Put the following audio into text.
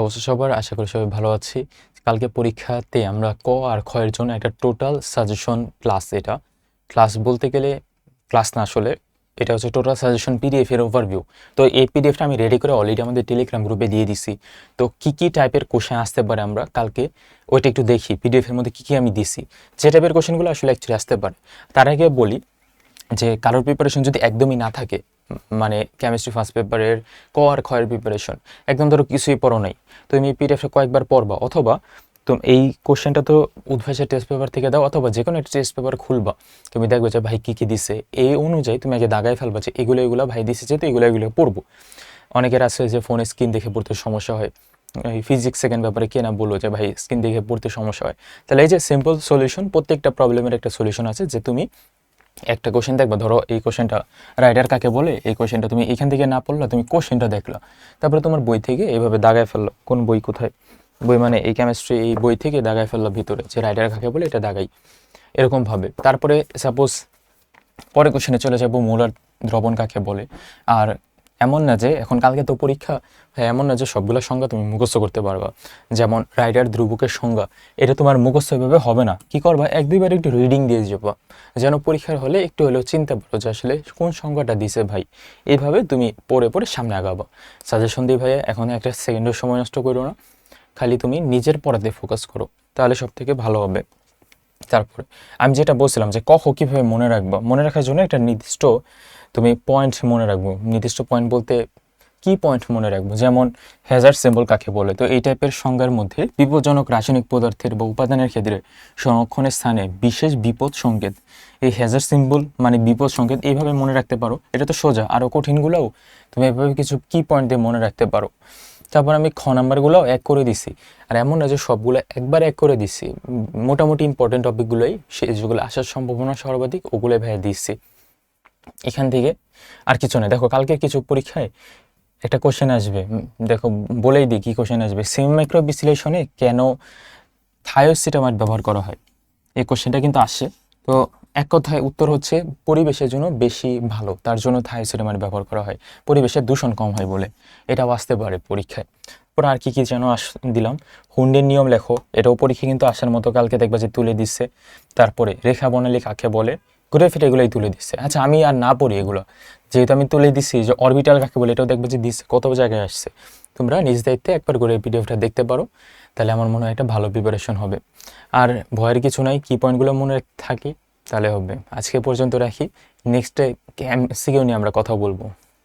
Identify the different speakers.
Speaker 1: অবশ্য সবার আশা করি সবাই ভালো আছি। কালকে পরীক্ষাতে আমরা ক আর খ এর জন্য একটা টোটাল সাজেশন ক্লাস, এটা ক্লাস বলতে গেলে ক্লাস না, আসলে এটা হচ্ছে টোটাল সাজেশন পিডিএফ এর ওভারভিউ। তো এই পিডিএফটা আমি রেডি করে অলরেডি আমাদের টেলিগ্রাম গ্রুপে দিয়ে দিছি। তো কি টাইপের কোশ্চেন আসতে পারে আমরা কালকে ওইটা একটু দেখি পিডিএফ এর মধ্যে কি আমি দিছি, যে টাইপের কোশ্চেনগুলো আসলে অ্যাকচুয়ালি আসতে পারে। তার আগে বলি যে কারোর প্রিপারেশন যদি একদমই না থাকে, মানে কেমিস্ট্রি ফার্স্ট পেপারের ক আর খ এর প্রিপারেশন একদম ধরো কিছুই পড়ো নাই, তুমি পিডিএফটা কয়েকবার পড়বা, অথবা তুমি এই কোশ্চেনটা তো উদ্ভাসের টেস্ট পেপার থেকে দাও, অথবা যে কোনো একটা টেস্ট পেপার খুলবা, তুমি দেখবে যে ভাই কী দিছে, এই অনুযায়ী তুমি আগে দাগায় ফেলবা যে এগুলো ভাই দিছে, যেহেতু এগুলো পড়বো। অনেকের আছে যে ফোনে স্ক্রিন দেখে পড়তে সমস্যা হয়, এই ফিজিক্স সেকেন্ড ব্যাপারে কে না বললো যে ভাই স্ক্রিন দেখে পড়তে সমস্যা হয়। তাহলে এই যে সিম্পল সলিউশন, প্রত্যেকটা প্রবলেমের একটা সলিউশন আছে, যে তুমি একটা কোশ্চেন দেখবা, ধরো এই কোশ্চেনটা রাইডার কাকে বলে, এই কোশ্চেনটা তুমি এখান থেকে না পড়লা, তুমি কোশ্চেনটা দেখলা, তারপরে তোমার বই থেকে এইভাবে দাগায় ফেললো, কোন বই কোথায়, বই মানে এই কেমিস্ট্রি এই বই থেকে দাগায় ফেললো ভিতরে যে রাইডার কাকে বলে, এটা দাগাই এরকমভাবে। তারপরে সাপোজ পরে কোশ্চেনে চলে যাবো মোলার দ্রবণ কাকে বলে। আর এমন না যে এখন কালকে তো পরীক্ষা, হ্যাঁ এমন না যে সবগুলো সংজ্ঞা তুমি মুখস্থ করতে পারবা। যেমন রাইডার ধ্রুবকের সংজ্ঞা, এটা তোমার মুখস্থ এভাবে হবে না, কি করবা এক দুইবার একটু রিডিং দিয়ে যাবা, যেন পরীক্ষার হলে একটু হলেও চিন্তা পারো যে আসলে কোন সংজ্ঞাটা দিছে ভাই। এইভাবে তুমি পড়ে পড়ে সামনে আগাবা। সাজেশন দিই ভাইয়া, এখন একটা সেকেন্ডের সময় নষ্ট করো না, খালি তুমি নিজের পড়াতে ফোকাস করো, তাহলে সব থেকে ভালো হবে। তারপরে আমি যেটা বলছিলাম যে ক খ কীভাবে মনে রাখবো, মনে রাখার জন্য একটা নির্দিষ্ট তুমি পয়েন্ট মনে রাখবো। নির্দিষ্ট পয়েন্ট বলতে কি পয়েন্ট মনে রাখবো, যেমন হ্যাজার্ড সিম্বল কাকে বলে। তো এই টাইপের সংজ্ঞার মধ্যে বিপজ্জনক রাসায়নিক পদার্থের বা উপাদানের ক্ষেত্রে সংরক্ষণের স্থানে বিশেষ বিপদ সংকেত, এই হ্যাজার্ড সিম্বল মানে বিপদ সংকেত, এইভাবে মনে রাখতে পারো। এটা তো সোজা, আরও কঠিনগুলোও তুমি এভাবে কিছু কি পয়েন্ট দিয়ে মনে রাখতে পারো। তারপর আমি খ নাম্বারগুলোও এক করে দিছি, আর এমন না যে সবগুলো একবার এক করে দিছি, মোটামুটি ইম্পর্টেন্ট টপিকগুলোই যেগুলো আসার সম্ভাবনা সর্বাধিক ওগুলোই ভাইয়া দিচ্ছি এখান থেকে। আর কিছু না, দেখো কালকে কিছু পরীক্ষায় একটা কোশ্চেন আসবে, দেখো বলেই দিই কী কোশ্চেন আসবে, সেমি মাইক্রো বিশ্লেষণে কেন থায়োসিটামাইড ব্যবহার করা হয়, এই কোশ্চেনটা কিন্তু আসে। তো এক কথায় উত্তর হচ্ছে পরিবেশের জন্য বেশি ভালো, তার জন্য থায়োসিটামাইড ব্যবহার করা হয়, পরিবেশের দূষণ কম হয় বলে, এটাও আসতে পারে পরীক্ষায়। পরে আর কি যেন দিলাম, হুন্ডের নিয়ম লেখো, এটাও পরীক্ষা কিন্তু আসার মতো, কালকে দেখবা যে তুলে দিচ্ছে। তারপরে রেখা বর্ণালী কাকে বলে, ঘুরে ফিরে এগুলোই তুলে দিচ্ছে। আচ্ছা আমি আর না পড়ি এগুলো, যেহেতু আমি তুলে দিচ্ছি যে অরবিটাল কাকে বলে, এটাও দেখবে যে দিচ্ছে, কত জায়গায় আসছে। তোমরা নিজ দায়িত্বে একবার করে পিডিএফটা দেখতে পারো, তাহলে আমার মনে হয় একটা ভালো প্রিপারেশন হবে। আর ভয়ের কিছু নাই, কি পয়েন্টগুলো মনে থাকি তাহলে হবে। আজকে পর্যন্ত রাখি, নেক্সট এমসিকিউ নিয়ে আমরা কথা বলবো।